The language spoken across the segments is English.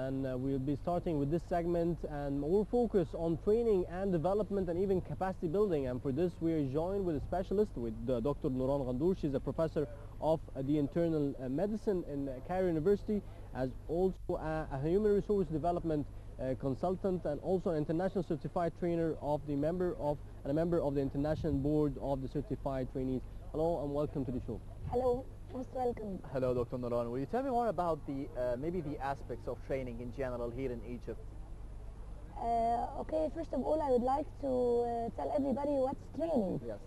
And we'll be starting with this segment, and we'll focus on training and development and even capacity building. And for this, we are joined with a specialist, with Dr. Nouran Ghandour. She's a professor of the internal medicine in Cairo University, as also a human resource development consultant, and also an international certified trainer of the member of the international board of the certified trainees. Hello and welcome to the show. Hello, most welcome. Hello, Dr. Nouran. Will you tell me more about maybe the aspects of training in general here in Egypt? Okay, first of all, I would like to tell everybody what's training. Yes.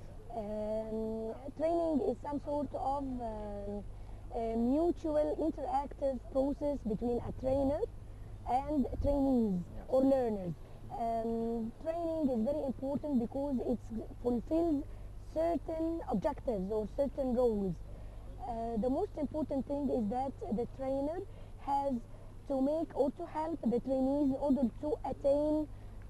Training is some sort of a mutual interactive process between a trainer and trainees, yes, or learners. Training is very important because it fulfills certain objectives or certain roles. The most important thing is that the trainer has to make or to help the trainees in order to attain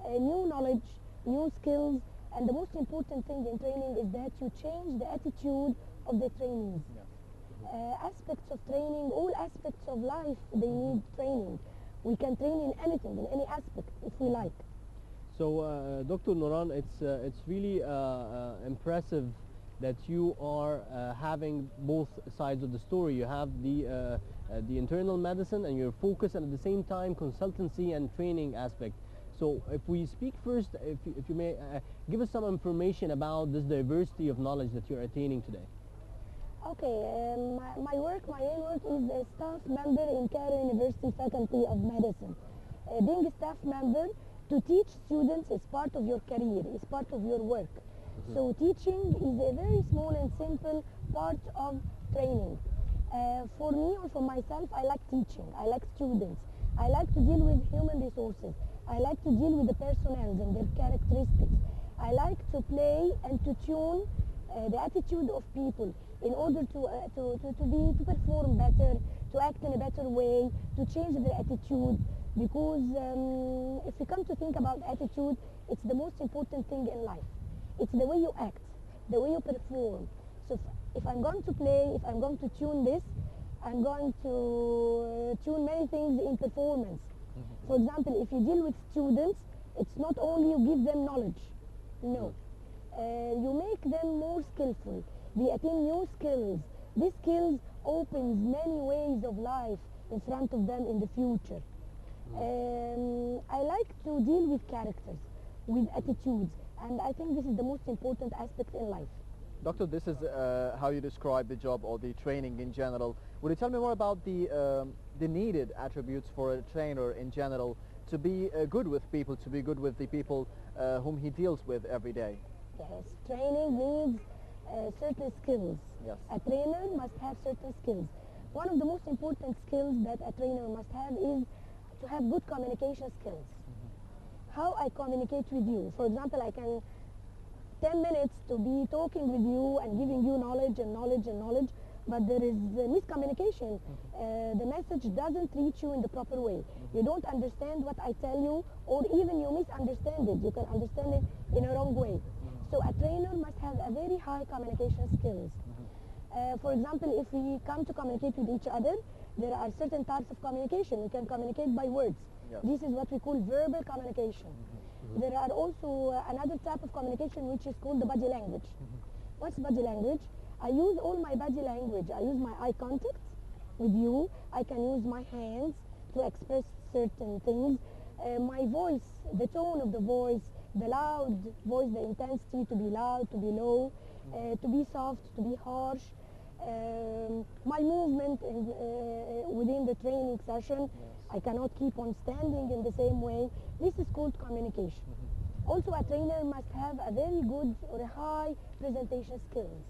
new knowledge, new skills, and the most important thing in training is that you change the attitude of the trainees. Yeah. Aspects of training, all aspects of life, they need training. We can train in anything, in any aspect, if we like. So, Dr. Nouran, it's really impressive that you are having both sides of the story. You have the internal medicine and your focus, and at the same time consultancy and training aspect. So if we speak first, if you may give us some information about this diversity of knowledge that you're attaining today. Okay, my main work is a staff member in Cairo University Faculty of Medicine. Being a staff member, to teach students is part of your career, is part of your work. So teaching is a very small and simple part of training. For me or for myself, I like teaching. I like students. I like to deal with human resources. I like to deal with the personnel and their characteristics. I like to play and to tune the attitude of people in order to perform better, to act in a better way, to change their attitude. Because if we come to think about attitude, it's the most important thing in life. It's the way you act, the way you perform. So if I'm going to play, if I'm going to tune this, I'm going to tune many things in performance. For example, if you deal with students, it's not only you give them knowledge, no. You make them more skillful. They attain new skills. These skills opens many ways of life in front of them in the future. I like to deal with characters, with attitudes, and I think this is the most important aspect in life. Doctor, this is how you describe the job or the training in general. Will you tell me more about the needed attributes for a trainer in general to be good with people, to be good with the people whom he deals with every day? Yes, training needs certain skills. Yes. A trainer must have certain skills. One of the most important skills that a trainer must have is to have good communication skills. How I communicate with you. For example, I can 10 minutes to be talking with you and giving you knowledge and knowledge and knowledge, but there is miscommunication. The message doesn't reach you in the proper way. You don't understand what I tell you, or even you misunderstand it. You can understand it in a wrong way. So a trainer must have a very high communication skills. For example, if we come to communicate with each other, there are certain types of communication. We can communicate by words. Yes. This is what we call verbal communication. There are also another type of communication which is called the body language. What's body language? I use all my body language. I use my eye contact with you. I can use my hands to express certain things. My voice, the tone of the voice, the loud voice, the intensity, to be loud, to be low, to be soft, to be harsh. My movement within the training session, I cannot keep on standing in the same way. This is called communication. Also, a trainer must have a very good or a high presentation skills.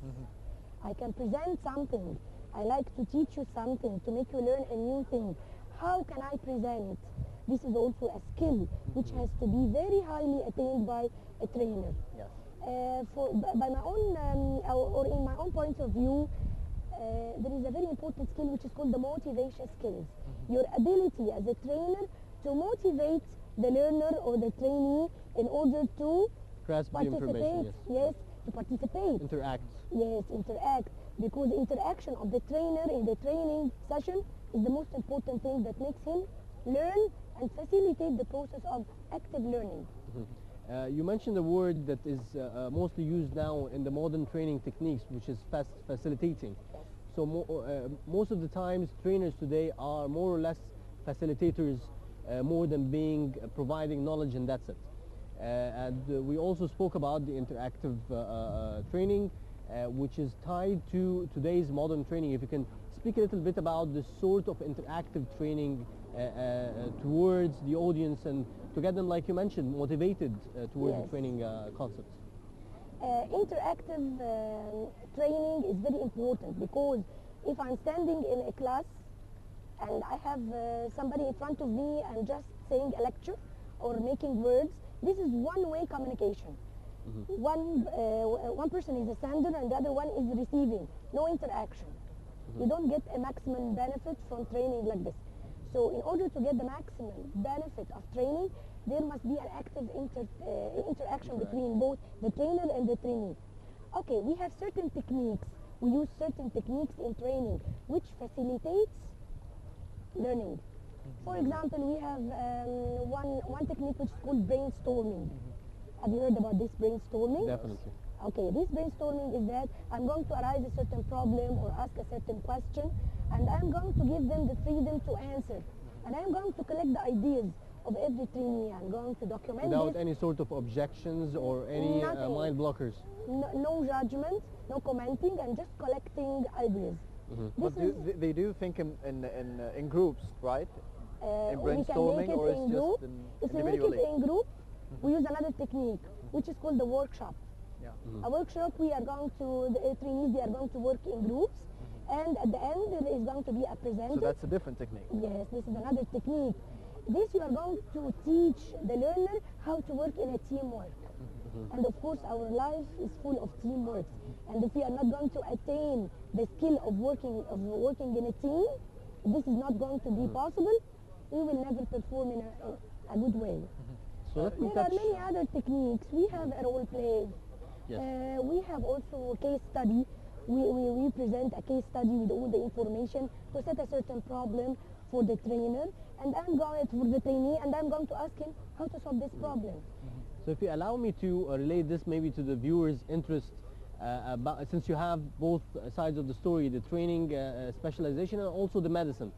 I can present something. I like to teach you something, to make you learn a new thing. How can I present? This is also a skill which has to be very highly attained by a trainer. Yes. By my own or in my own point of view, there is a very important skill which is called the motivation skills. Your ability as a trainer to motivate the learner or the trainee in order to Grasp the information, participate. Yes, to participate. Interact. Yes, interact. Because interaction of the trainer in the training session is the most important thing that makes him learn and facilitate the process of active learning. You mentioned a word that is mostly used now in the modern training techniques, which is facilitating. Yes. So most of the times trainers today are more or less facilitators more than being providing knowledge, and that's it. And we also spoke about the interactive training, which is tied to today's modern training. If you can speak a little bit about the sort of interactive training towards the audience and to get them, like you mentioned, motivated towards the Yes. training concepts. Interactive training is very important, because if I'm standing in a class and I have somebody in front of me and just saying a lecture or making words, this is one-way communication. One person is a sender and the other one is receiving, no interaction. You don't get a maximum benefit from training like this. So in order to get the maximum benefit of training, there must be an active interaction between both the trainer and the trainee. Okay, we have certain techniques. We use certain techniques in training which facilitates learning. For example, we have one technique which is called brainstorming. Have you heard about this brainstorming? Definitely. Okay, this brainstorming is that I'm going to arise a certain problem or ask a certain question, and I'm going to give them the freedom to answer. And I'm going to collect the ideas of every trainee. I'm going to document Without this. any sort of objections or any Nothing. mind blockers. No judgment, no commenting, and just collecting ideas. But they do think in groups, right? In We can brainstorming, make it or it's in just group. If we make individually? it in group, we use another technique, which is called the workshop. Yeah. A workshop, we are going to, the trainees, they are going to work in groups, and at the end there is going to be a presenter. So that's a different technique. Yes, this is another technique. This you are going to teach the learner how to work in a teamwork. And of course our life is full of teamwork. And if we are not going to attain the skill of working in a team, this is not going to be possible. We will never perform in a good way. So let me There are touch. many other techniques. We have a role play. Yes. We have also a case study. We present a case study with all the information to set a certain problem for the trainer, and I'm going for the trainee, and I'm going to ask him how to solve this problem. So if you allow me to relate this maybe to the viewer's interest, since you have both sides of the story, the training specialization and also the medicine.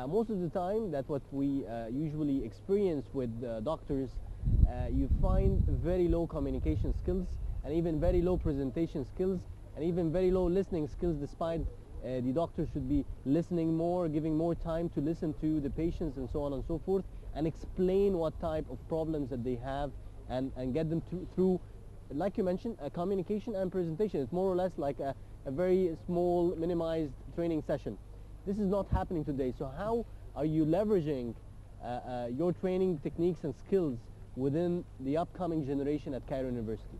Most of the time that what we usually experience with doctors, you find very low communication skills and even very low presentation skills and even very low listening skills, despite the doctor should be listening more, giving more time to listen to the patients and so on and so forth, and explain what type of problems that they have and get them through, like you mentioned, a communication and presentation. It's more or less like a very small, minimized training session. This is not happening today. So how are you leveraging your training techniques and skills within the upcoming generation at Cairo University?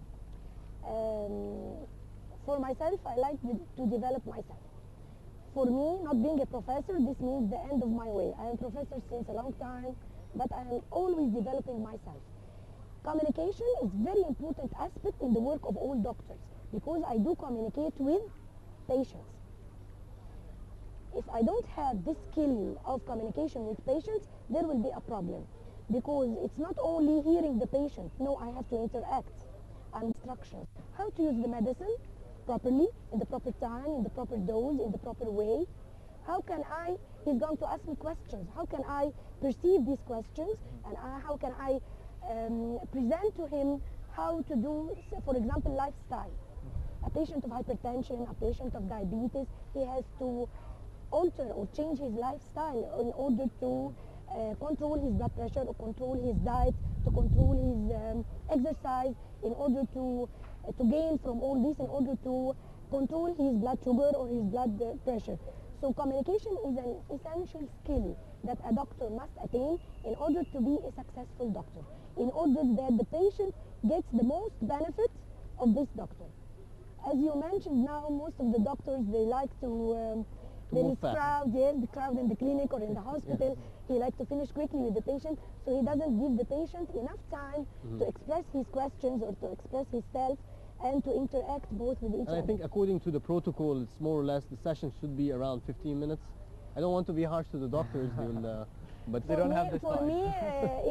For myself, I like to develop myself. For me, not being a professor, this means the end of my way. I am a professor since a long time, but I am always developing myself. Communication is very important aspect in the work of all doctors, because I do communicate with patients. If I don't have this skill of communication with patients, there will be a problem, because it's not only hearing the patient. No, I have to interact and instructions. How to use the medicine properly, in the proper time, in the proper dose, in the proper way. How can he's going to ask me questions. How can I perceive these questions, and how can I present to him how to do, for example, lifestyle. A patient of hypertension, a patient of diabetes, he has to alter or change his lifestyle in order to control his blood pressure, or control his diet, to control his exercise, in order to gain from all this, in order to control his blood sugar or his blood pressure. So communication is an essential skill that a doctor must attain in order to be a successful doctor, in order that the patient gets the most benefit of this doctor. As you mentioned, now most of the doctors, they like to there move is fast. crowd, yes, the crowd in the clinic or in the hospital. He likes to finish quickly with the patient, so he doesn't give the patient enough time to express his questions or to express himself and to interact both with each And I other. think according to the protocol, it's more or less the session should be around 15 minutes. I don't want to be harsh to the doctors. But They don't have this For time. me,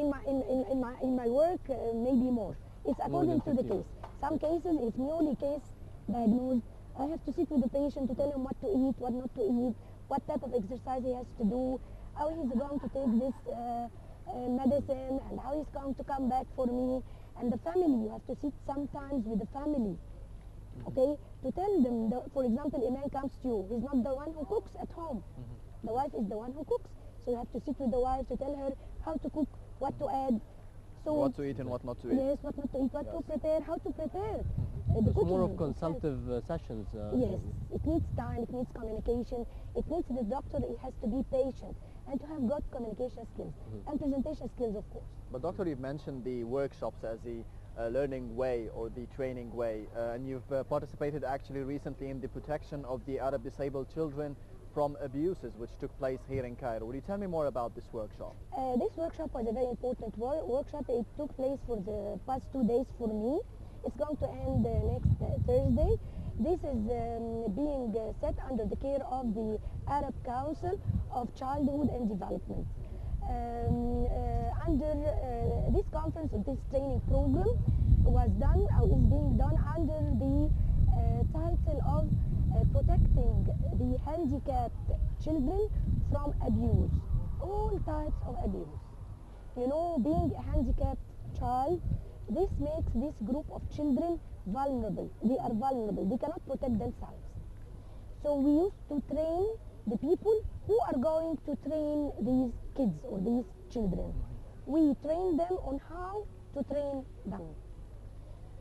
in my work, maybe more. It's according to the 50. case. Some cases, it's newly case diagnosed. I have to sit with the patient to tell him what to eat, what not to eat, what type of exercise he has to do, how he's going to take this medicine, and how he's going to come back for me. And the family, you have to sit sometimes with the family, okay, to tell them, for example, a man comes to you, he's not the one who cooks at home. The wife is the one who cooks. So you have to sit with the wife to tell her how to cook, what to add. So What to eat and what not to eat. yes, what not to eat, what to prepare, how to prepare. The It's more cooking of consultative sessions. Yes, it needs time, it needs communication, it needs the doctor, he has to be patient and to have good communication skills and presentation skills, of course. But doctor, you've mentioned the workshops as the learning way or the training way, and you've participated actually recently in the protection of the Arab disabled children from abuses which took place here in Cairo. Would you tell me more about this workshop? This workshop was a very important workshop. It took place for the past 2 days for me. It's going to end next Thursday. This is being set under the care of the Arab Council of Childhood and Development. Under this conference, this training program was done, is being done under the title of protecting the handicapped children from abuse, all types of abuse. You know, being a handicapped child, this makes this group of children vulnerable. They are vulnerable. They cannot protect themselves. So we used to train the people who are going to train these kids or these children. We train them on how to train them.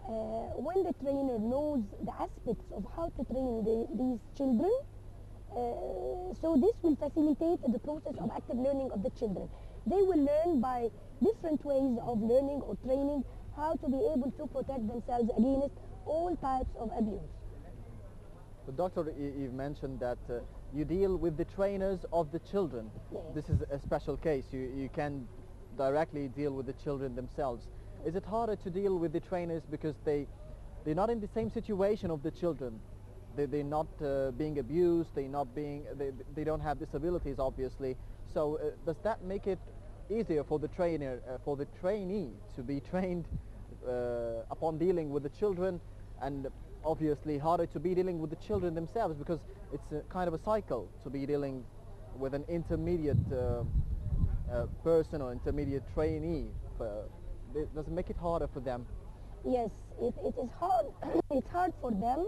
When the trainer knows the aspects of how to train these children, so this will facilitate the process of active learning of the children. They will learn by different ways of learning or training how to be able to protect themselves against all types of abuse. But doctor, you've mentioned that you deal with the trainers of the children. Yes. This is a special case. You can directly deal with the children themselves. Is it harder to deal with the trainers because they're not in the same situation of the children? They're not being abused. They don't have disabilities, obviously. So does that make it easier for the trainer, for the trainee to be trained upon dealing with the children, and obviously harder to be dealing with the children themselves because it's a kind of a cycle to be dealing with an intermediate person or intermediate trainee? Does it make it harder for them? Yes, it is hard. It's hard for them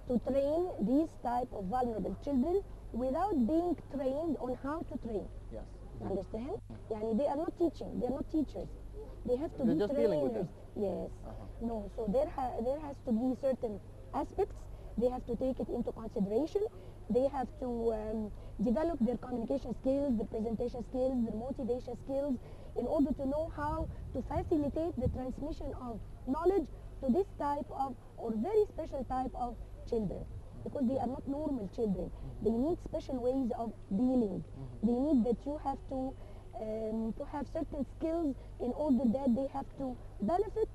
to train these type of vulnerable children without being trained on how to train. Yes. Understand? Yani they are not teaching. They are not teachers. They have to They're be just trainers. dealing with them. Yes. No. So there has to be certain aspects. They have to take it into consideration. They have to develop their communication skills, their presentation skills, their motivation skills, in order to know how to facilitate the transmission of knowledge to this type of or very special type of children, because they are not normal children. They need special ways of dealing. They need that you have to have certain skills in order that they have to benefit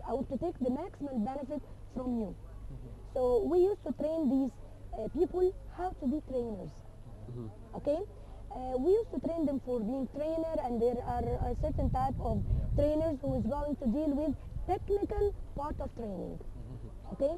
or to take the maximum benefit from you. So we used to train these people how to be trainers. Okay? We used to train them for being trainer, and there are a certain type of trainers who is going to deal with technical part of training. Okay?